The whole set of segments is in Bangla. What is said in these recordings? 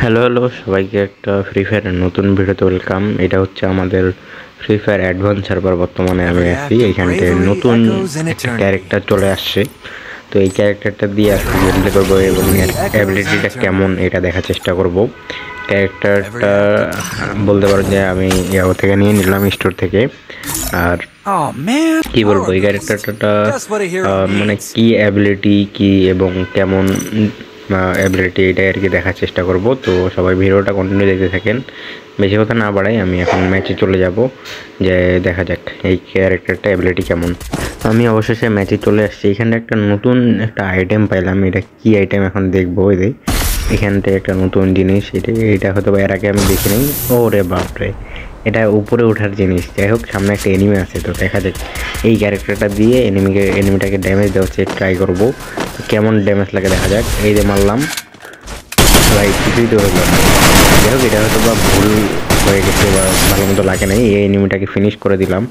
হ্যালো হ্যালো সবাইকে একটা ফ্রি ফায়ারের নতুন ভিডিওতে ওয়েলকাম। এটা হচ্ছে আমাদের ফ্রি ফায়ার অ্যাডভান্স সার্ভার। বর্তমানে আমি আছি এইখানটায়। নতুন একটা ক্যারেক্টার চলে আসছে, তো এই ক্যারেক্টারটা দিয়ে আজকে গেম প্লে করবো এবং এর অ্যাবিলিটিটা কেমন এটা দেখার চেষ্টা করব। ক্যারেক্টারটা বলতে পারো যে আমি ইয়াও থেকে নিয়ে নিলাম, স্টোর থেকে। আর কি বলবো, এই ক্যারেক্টারটা মানে কি অ্যাবিলিটি কি এবং কেমন অ্যাবিলিটি এটা আর কি দেখার চেষ্টা করব। তো সবাই ভিডিওটা কন্টিনিউ দেখতে থাকেন। বেশি কথা না বাড়াই, আমি এখন ম্যাচে চলে যাব, যে দেখা যাক এই ক্যারেক্টারটা অ্যাবিলিটি কেমন। আমি অবশেষে ম্যাচে চলে আসছি। এখানে একটা নতুন একটা আইটেম পাইলাম। এটা কি আইটেম এখন দেখবো। এখানটায় একটা নতুন জিনিস, এটা হয়তো এর আগে আমি দেখি নাই। ওরে বাপরে, এটা উপরে ওঠার জিনিস। যাই হোক, সামনে একটা এনিমি আছে, তো দেখা যাক এই ক্যারেক্টারটা দিয়ে এনিমিটাকে ড্যামেজ দেওয়ার ট্রাই করবো। তো কেমন ড্যামেজ লাগে দেখা যাক। এই যে মারলাম ভাই, কিছুই তো হলো না। যাই হোক, এটা হয়তো বা ভুল হয়ে গেছে বা ভালো মতো লাগে নাই। এই এনিমিটাকে ফিনিশ করে দিলাম।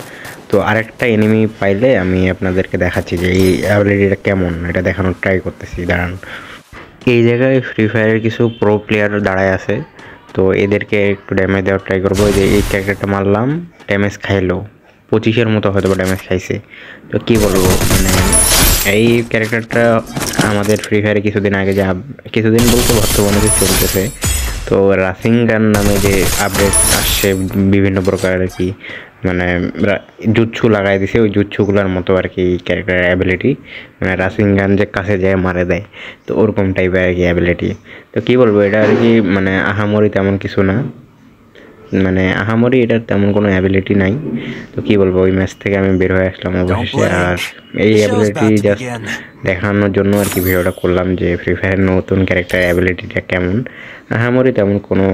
তো আরেকটা এনিমি পাইলে আমি আপনাদেরকে দেখাচ্ছি যে এই অ্যাবিলিটিটা কেমন, এটা দেখানোর ট্রাই করতেছি। দাঁড়ান, এই জায়গায় ফ্রি ফায়ারের কিছু প্রো প্লেয়ার দাঁড়ায় আছে, তো এদেরকে একটু ড্যামেজ দেওয়ার ট্রাই করবো। যে এই ক্যারেক্টারটা মারলাম, ড্যামেজ খাইলো 25-এর মতো হয়তো বা ড্যামেজ খাইছে। তো কী বলবো, মানে এই ক্যারেক্টারটা আমাদের ফ্রি ফায়ারে কিছুদিন আগে যে কিছুদিন বলতে বর্তমানে যে চলতেছে, তো রাসিং গান নামে যে আপডেট আসছে বিভিন্ন প্রকার আর কি, মানে জুচ্ছু লাগাই দিছে। ওই জুচ্ছুগুলোর মতো আর কি ক্যারেক্টার অ্যাবিলিটি, মানে রাসিং গান যে কাছে যায় মারে দেয়, তো ওরকম টাইপের আর কি অ্যাবিলিটি। তো কী বলবো, এটা আর কি মানে আহামরি তেমন কিছু না, মানে আহামরি এটার তেমন কোনো অ্যাবিলিটি নাই। তো কী বলবো, ওই ম্যাচ থেকে আমি বের হয়ে আসলাম অবশেষে। আর এই অ্যাবিলিটি জাস্ট দেখানোর জন্য আর কি ভিডিওটা করলাম, যে ফ্রি ফায়ার নতুন ক্যারেক্টার অ্যাবিলিটিটা কেমন। আহামরি তেমন কোনো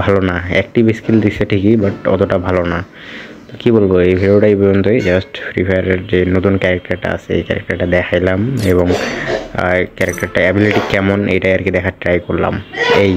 ভালো না, অ্যাক্টিভ স্কিল দিচ্ছে ঠিকই, বাট অতটা ভালো না। তো কী বলবো, এই ভিডিওটা এই পর্যন্তই। জাস্ট ফ্রি ফায়ারের যে নতুন ক্যারেক্টারটা আছে এই ক্যারেক্টারটা দেখাইলাম এবং ক্যারেক্টারটা অ্যাবিলিটি কেমন এটাই আর কি দেখার ট্রাই করলাম। এই